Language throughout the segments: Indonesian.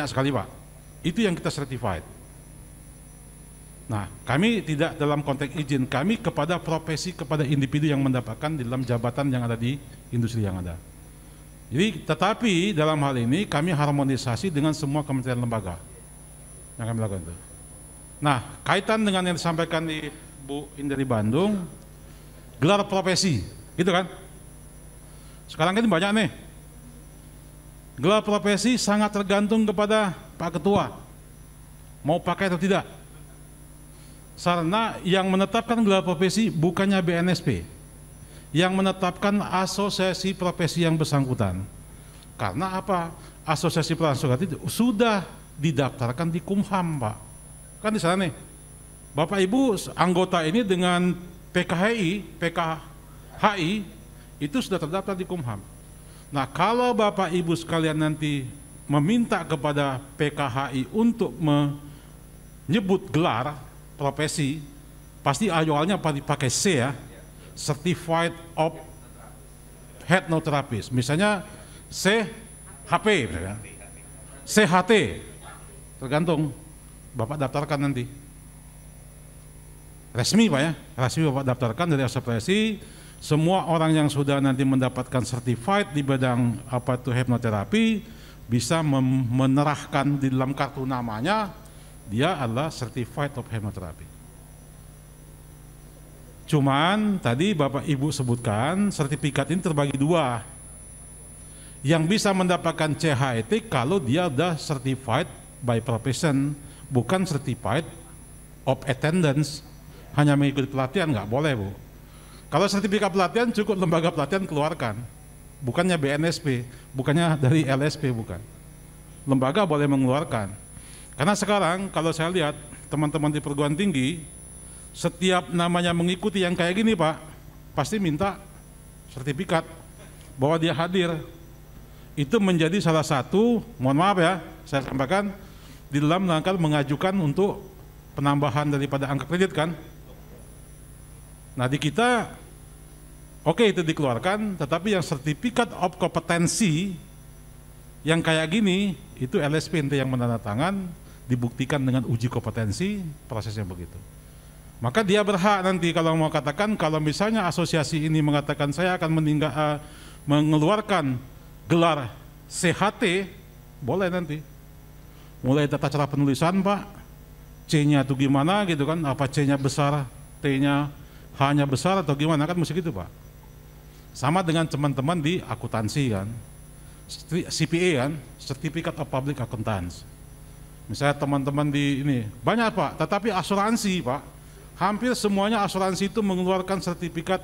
sekali Pak. Itu yang kita certified. Nah, kami tidak dalam konteks izin, kami kepada profesi, kepada individu yang mendapatkan di dalam jabatan yang ada di industri yang ada. Jadi, tetapi dalam hal ini kami harmonisasi dengan semua kementerian lembaga yang kami lakukan itu. Nah, kaitan dengan yang disampaikan di Bu Indri Bandung, gelar profesi, gitu kan? Sekarang kan banyak nih. Gelar profesi sangat tergantung kepada Pak Ketua, mau pakai atau tidak. Karena yang menetapkan gelar profesi bukannya BNSP, yang menetapkan asosiasi profesi yang bersangkutan. Karena apa? Asosiasi profesi itu sudah didaftarkan di Kumham, Pak. Kan di sana nih, Bapak Ibu anggota ini dengan PKHI itu sudah terdaftar di Kumham. Nah, kalau Bapak Ibu sekalian nanti meminta kepada PKHI untuk menyebut gelar profesi, pasti awalnya pakai C ya, Certified of Hypnotherapist, misalnya CHP, CHT, tergantung Bapak daftarkan nanti. Resmi Pak ya, resmi Bapak daftarkan dari asosiasi. Semua orang yang sudah nanti mendapatkan certified di bidang apa itu hipnoterapi bisa menerahkan di dalam kartu namanya, dia adalah Certified of Hypnotherapy. Cuman tadi Bapak Ibu sebutkan sertifikat ini terbagi dua. Yang bisa mendapatkan CHET kalau dia udah Certified by Profession, bukan Certified of Attendance, hanya mengikuti pelatihan nggak boleh Bu. Kalau sertifikat pelatihan cukup lembaga pelatihan keluarkan, bukannya BNSP, bukannya dari LSP, bukan. Lembaga boleh mengeluarkan. Karena sekarang kalau saya lihat teman-teman di perguruan tinggi, setiap namanya mengikuti yang kayak gini Pak, pasti minta sertifikat bahwa dia hadir. Itu menjadi salah satu, mohon maaf ya, saya sampaikan, di dalam rangka mengajukan untuk penambahan daripada angka kredit kan. Nah di kita, oke itu dikeluarkan, tetapi yang sertifikat of kompetensi yang kayak gini, itu LSP yang menandatangan, dibuktikan dengan uji kompetensi, prosesnya begitu. Maka dia berhak nanti kalau mau katakan, kalau misalnya asosiasi ini mengatakan saya akan mengeluarkan gelar CHT, boleh nanti. Mulai tata cara penulisan Pak, C-nya itu gimana gitu kan, apa C-nya besar, T-nya H-nya besar atau gimana kan mesti gitu Pak. Sama dengan teman-teman di akuntansi kan, CPA kan, Certificate of Public Accountants. Misalnya teman-teman di ini, banyak Pak, tetapi asuransi Pak, hampir semuanya asuransi itu mengeluarkan sertifikat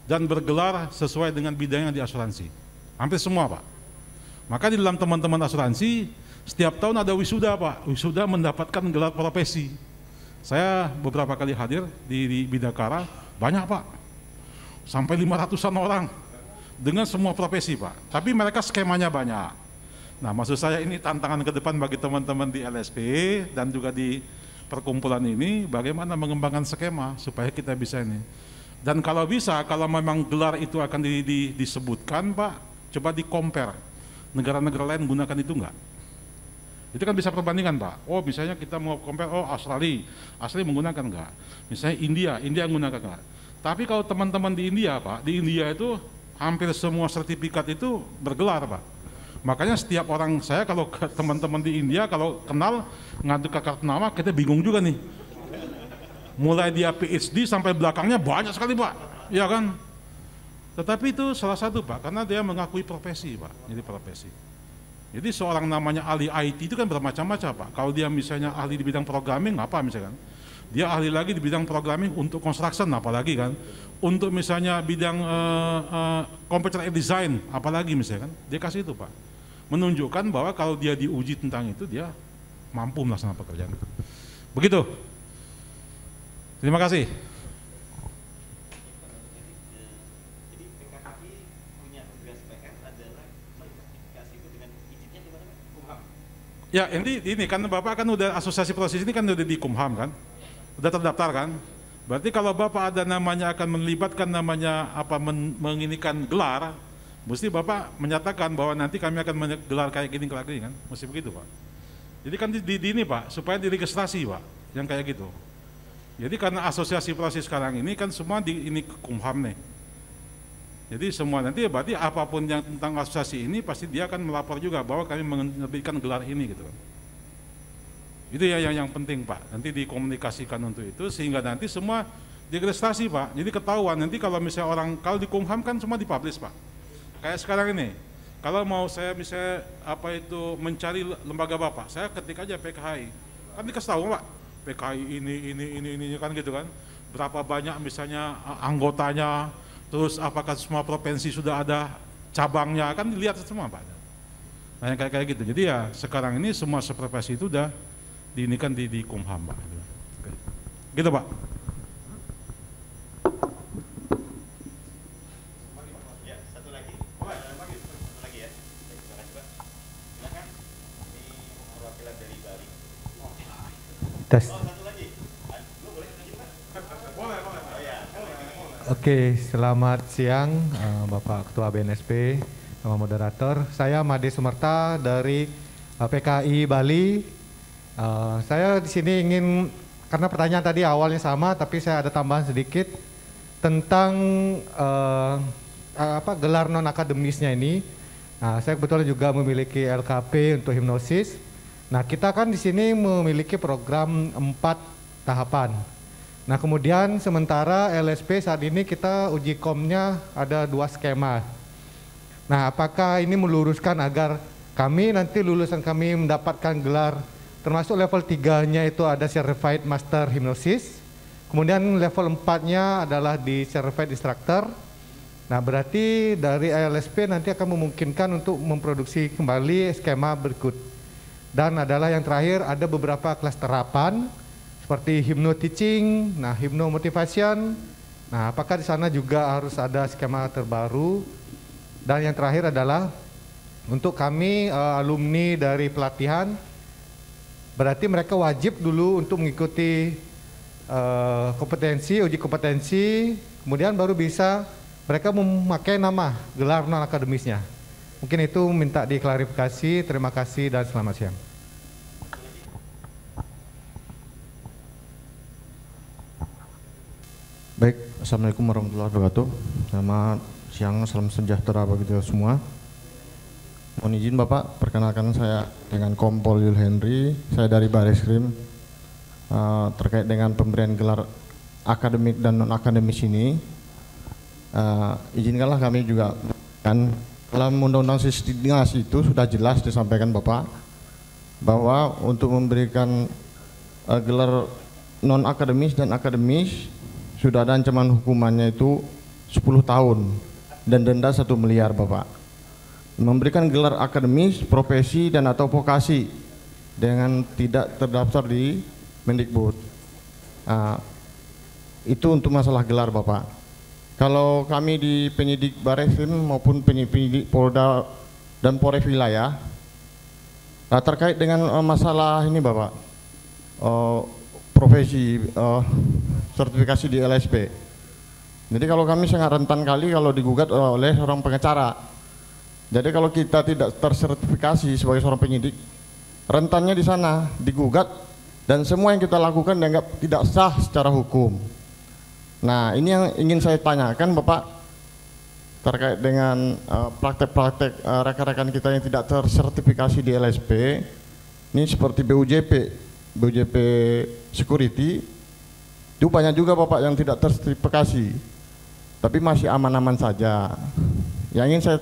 dan bergelar sesuai dengan bidangnya di asuransi. Hampir semua Pak. Maka di dalam teman-teman asuransi, setiap tahun ada wisuda Pak, wisuda mendapatkan gelar profesi. Saya beberapa kali hadir di Bidakara, banyak Pak, sampai 500-an orang dengan semua profesi Pak. Tapi mereka skemanya banyak. Nah maksud saya ini tantangan ke depan bagi teman-teman di LSP dan juga di perkumpulan ini, bagaimana mengembangkan skema supaya kita bisa ini. Dan kalau bisa, kalau memang gelar itu akan disebutkan Pak, coba di-compare, negara-negara lain gunakan itu enggak? Itu kan bisa perbandingan Pak. Oh misalnya kita mau compare, oh Australia menggunakan enggak? Misalnya India menggunakan enggak? Tapi kalau teman-teman di India Pak, di India itu hampir semua sertifikat itu bergelar Pak. Makanya setiap orang saya kalau teman-teman di India kalau kenal ngadu ke kartu nama kita bingung juga nih. Mulai dia PhD sampai belakangnya banyak sekali Pak, ya kan? Tetapi itu salah satu Pak, karena dia mengakui profesi Pak, jadi profesi. Jadi seorang namanya ahli IT itu kan bermacam-macam Pak. Kalau dia misalnya ahli di bidang programming, apa misalkan? Dia ahli lagi di bidang programming untuk construction, apalagi kan? Untuk misalnya bidang computer design, apalagi misalkan? Dia kasih itu Pak. Menunjukkan bahwa kalau dia diuji tentang itu, dia mampu melaksanakan pekerjaan itu. Begitu. Terima kasih. Ya ini kan Bapak kan udah asosiasi proses ini kan udah di Kumham kan, udah terdaftar kan. Berarti kalau Bapak ada namanya akan melibatkan namanya apa menginikan gelar, Mesti Bapak menyatakan bahwa nanti kami akan menggelar kayak gini kan, mesti begitu Pak. Jadi kan di ini Pak, supaya diregistrasi Pak, yang kayak gitu. Jadi karena asosiasi proses sekarang ini kan semua ini Kumham nih. Jadi semua nanti berarti apapun yang tentang asosiasi ini pasti dia akan melapor juga bahwa kami menerbitkan gelar ini gitu kan. Itu yang penting Pak, nanti dikomunikasikan untuk itu sehingga nanti semua diregistrasi Pak. Jadi ketahuan nanti kalau misalnya kalau di Kumham kan semua dipublish Pak. Kayak sekarang ini, kalau mau saya misalnya mencari lembaga Bapak, saya ketik aja PKHI, kan dikasih tahu Pak, PKHI ini kan gitu kan, berapa banyak misalnya anggotanya, terus apakah semua provinsi sudah ada cabangnya, kan dilihat semua Pak. Nah yang kayak gitu, jadi ya sekarang ini semua supervisi itu udah diinikan di Kumham Pak. Gitu Pak. Tes. Oke, selamat siang Bapak Ketua BNSP, sama moderator. Saya Made Sumerta dari PKI Bali. Saya di sini ingin, karena pertanyaan tadi awalnya sama, tapi saya ada tambahan sedikit tentang gelar non akademisnya ini. Saya kebetulan juga memiliki LKP untuk hipnosis. Nah, kita kan di sini memiliki program 4 tahapan. Nah, kemudian sementara LSP saat ini kita uji komnya ada 2 skema. Nah, apakah ini meluruskan agar kami nanti lulusan kami mendapatkan gelar termasuk level 3-nya itu ada Certified Master Hypnosis. Kemudian level 4-nya adalah di Certified Instructor. Nah, berarti dari LSP nanti akan memungkinkan untuk memproduksi kembali skema berikut. Dan adalah yang terakhir ada beberapa kelas terapan seperti hypno teaching, nah hypno motivation. Nah, apakah di sana juga harus ada skema terbaru? Dan yang terakhir adalah untuk kami alumni dari pelatihan, berarti mereka wajib dulu untuk mengikuti uji kompetensi, kemudian baru bisa mereka memakai nama gelar non akademisnya. Mungkin itu minta diklarifikasi. Terima kasih dan selamat siang. Baik, Assalamualaikum warahmatullahi wabarakatuh. Selamat siang, salam sejahtera bagi kita semua. Mohon izin Bapak, perkenalkan saya dengan Kompol Yul Henry, saya dari Bareskrim. Terkait dengan pemberian gelar akademik dan non-akademis ini, izinkanlah kami juga kan dalam Undang-Undang Sistemasi itu sudah jelas disampaikan Bapak bahwa untuk memberikan gelar non-akademis dan akademis sudah ada ancaman hukumannya itu 10 tahun dan denda 1 miliar Bapak. Memberikan gelar akademis, profesi dan atau vokasi dengan tidak terdaftar di Mendikbud. Itu untuk masalah gelar Bapak. Kalau kami di penyidik Bareskrim maupun penyidik Polda dan Polres wilayah terkait dengan masalah ini Bapak, profesi sertifikasi di LSP. Jadi kalau kami sangat rentan kali kalau digugat oleh seorang pengacara. Jadi kalau kita tidak tersertifikasi sebagai seorang penyidik, rentannya di sana digugat dan semua yang kita lakukan dianggap tidak sah secara hukum. Nah, ini yang ingin saya tanyakan Bapak terkait dengan praktek-praktek rekan-rekan kita yang tidak tersertifikasi di LSP. Ini seperti BUJP Security, itu banyak juga Bapak yang tidak tersertifikasi, tapi masih aman-aman saja. Yang ingin saya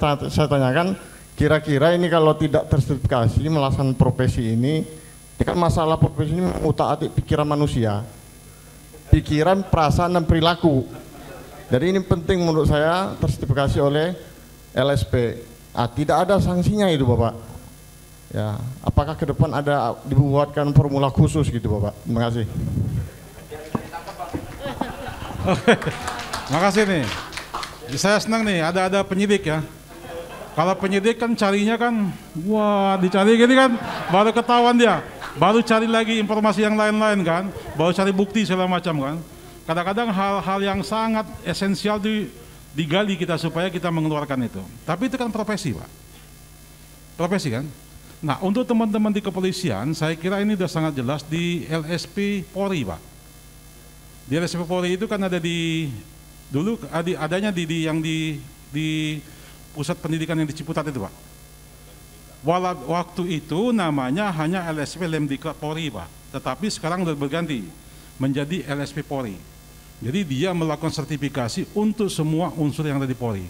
tanyakan, kira-kira ini kalau tidak tersertifikasi melaksanakan profesi ini kan masalah profesi ini mengutak-atik pikiran manusia. Pikiran, perasaan, dan perilaku. Jadi ini penting menurut saya tersertifikasi oleh LSP. Tidak ada sanksinya itu Bapak. Ya, apakah ke depan ada dibuatkan formula khusus gitu Bapak? Terima kasih. Terima kasih nih. Saya senang nih ada penyidik ya. Kalau penyidik kan carinya kan, wah dicari gini kan, baru ketahuan dia. Baru cari lagi informasi yang lain-lain kan, baru cari bukti segala macam kan. Kadang-kadang hal-hal yang sangat esensial digali kita supaya kita mengeluarkan itu. Tapi itu kan profesi, Pak. Profesi kan? Nah, untuk teman-teman di kepolisian, saya kira ini sudah sangat jelas di LSP Polri, Pak. Di LSP Polri itu kan ada dulu adanya di pusat pendidikan yang di Ciputat itu, Pak. Waktu itu namanya hanya LSP Lemdiklat Polri, Pak. Tetapi sekarang sudah berganti menjadi LSP Polri. Jadi dia melakukan sertifikasi untuk semua unsur yang ada di Polri.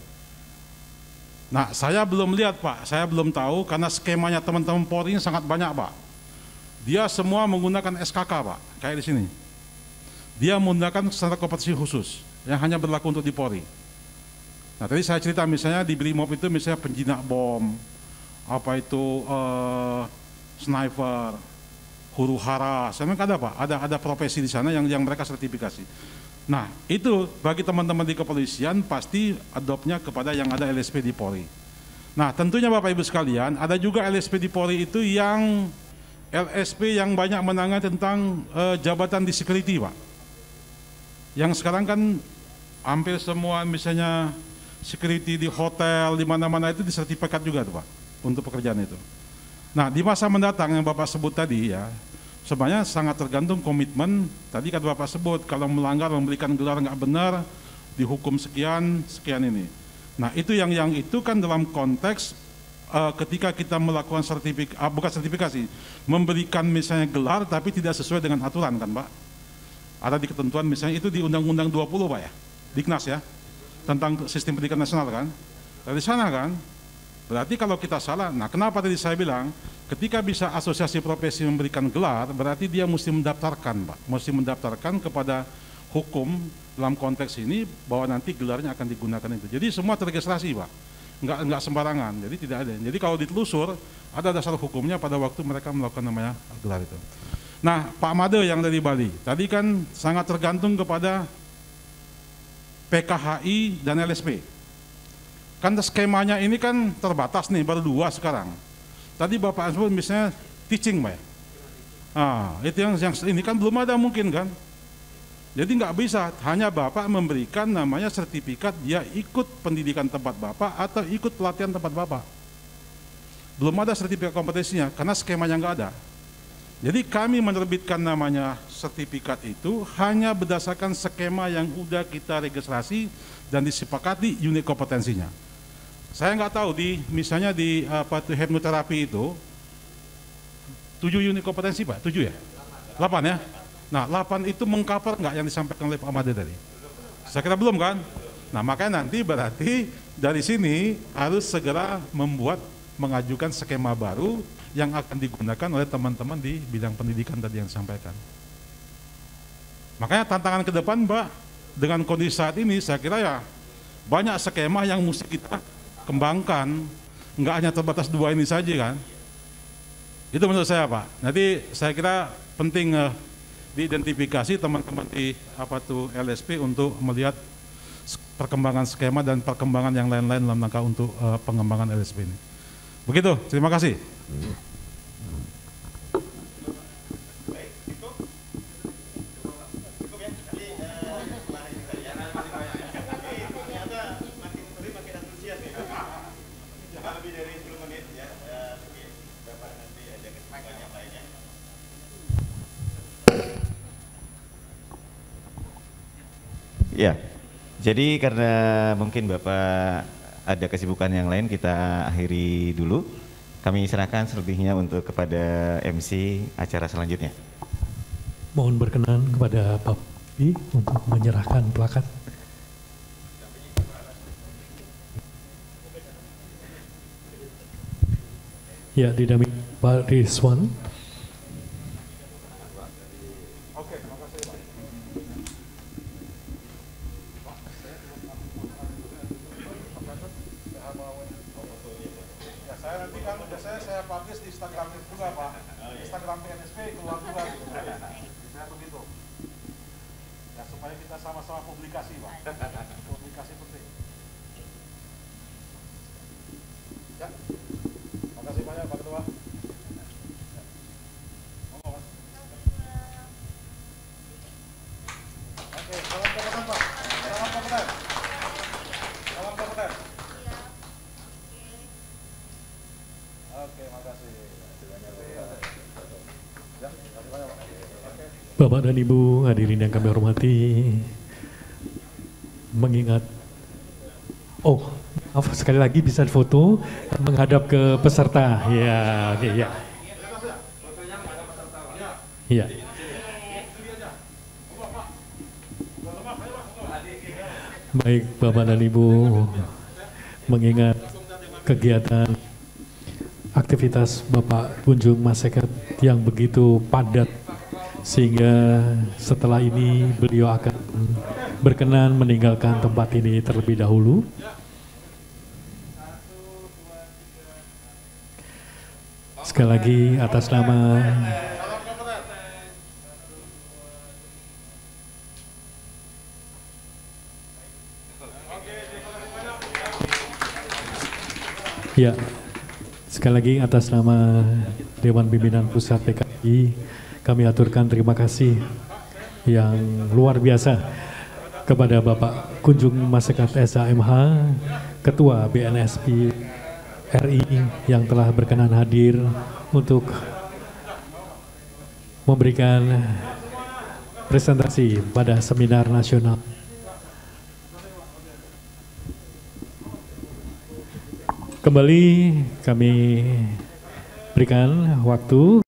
Nah, saya belum lihat, Pak. Saya belum tahu karena skemanya teman-teman Polri ini sangat banyak, Pak. Dia semua menggunakan SKK, Pak. Kayak di sini. Dia menggunakan standar kompetisi khusus yang hanya berlaku untuk di Polri. Nah, tadi saya cerita misalnya di Brimob itu misalnya penjinak bom, apa itu sniper, huru hara, saya ada, Pak. Ada profesi di sana yang mereka sertifikasi. Nah, itu bagi teman-teman di kepolisian pasti adoptnya kepada yang ada LSP di Polri. Nah, tentunya Bapak Ibu sekalian, ada juga LSP di Polri itu yang LSP yang banyak menangani tentang jabatan di security, Pak. Yang sekarang kan hampir semua misalnya security di hotel, di mana-mana itu disertifikat juga tuh, Pak, untuk pekerjaan itu. Nah, di masa mendatang yang Bapak sebut tadi ya, sebenarnya sangat tergantung komitmen. Tadi kan Bapak sebut, kalau melanggar memberikan gelar nggak benar, dihukum sekian ini. Nah, itu yang itu kan dalam konteks ketika kita melakukan bukan sertifikasi, memberikan misalnya gelar tapi tidak sesuai dengan aturan kan, Pak. Ada di ketentuan misalnya itu di Undang-Undang 20, Pak ya, Diknas ya, tentang sistem pendidikan nasional kan. Dari sana kan, berarti kalau kita salah, nah kenapa tadi saya bilang, ketika bisa asosiasi profesi memberikan gelar, berarti dia mesti mendaftarkan, Pak. Mesti mendaftarkan kepada hukum dalam konteks ini bahwa nanti gelarnya akan digunakan itu. Jadi semua terregistrasi, Pak. Enggak sembarangan, jadi tidak ada. Jadi kalau ditelusur, ada dasar hukumnya pada waktu mereka melakukan namanya gelar itu. Nah, Pak Made yang dari Bali, tadi kan sangat tergantung kepada PKHI dan LSP. Kan skemanya ini kan terbatas nih, baru 2 sekarang. Tadi Bapak sebut misalnya teaching, Pak. Itu yang ini kan belum ada mungkin kan. Jadi nggak bisa hanya Bapak memberikan namanya sertifikat dia ikut pendidikan tempat Bapak atau ikut pelatihan tempat Bapak. Belum ada sertifikat kompetensinya karena skemanya nggak ada. Jadi kami menerbitkan namanya sertifikat itu hanya berdasarkan skema yang udah kita registrasi dan disepakati unit kompetensinya. Saya nggak tahu misalnya di hipnoterapi itu 7 unit kompetensi, Pak, 7 ya? 8 ya? Nah, 8 itu mengcover nggak yang disampaikan oleh Pak Made tadi? Saya kira belum kan? Nah, makanya nanti berarti dari sini harus segera mengajukan skema baru yang akan digunakan oleh teman-teman di bidang pendidikan tadi yang disampaikan. Makanya tantangan ke depan, Pak, dengan kondisi saat ini saya kira ya banyak skema yang mesti kita kembangkan, nggak hanya terbatas 2 ini saja kan. Itu menurut saya, Pak. Nanti saya kira penting diidentifikasi teman-teman di LSP untuk melihat perkembangan skema dan perkembangan yang lain-lain dalam rangka untuk pengembangan LSP ini. Begitu, terima kasih. Ya, jadi karena mungkin Bapak ada kesibukan yang lain, kita akhiri dulu. Kami serahkan selebihnya untuk kepada MC acara selanjutnya. Mohon berkenan kepada Pak Bi untuk menyerahkan plakat. Ya, didampingi Pak Rizwan. Saya publish di Instagram juga, Pak. Instagram PNSP keluar juga. Saya begitu. Ya, supaya kita sama-sama publikasi, Pak. Publikasi penting. Ya. Makasih banyak, Pak Ketua. Oke, salam kompeten, Pak. Salam kompeten. Bapak dan Ibu hadirin yang kami hormati, mengingat, maaf, sekali lagi bisa foto menghadap ke peserta. Ya, oke, ya. Ya. Baik, Bapak dan Ibu, mengingat kegiatan aktivitas Bapak Kunjung Masyarakat yang begitu padat, sehingga setelah ini beliau akan berkenan meninggalkan tempat ini terlebih dahulu. Sekali lagi atas nama ya, sekali lagi atas nama Dewan Pimpinan Pusat PKI, kami aturkan terima kasih yang luar biasa kepada Bapak Kunjung Masyarakat SHMH, Ketua BNSP RI yang telah berkenan hadir untuk memberikan presentasi pada seminar nasional. Kembali kami berikan waktu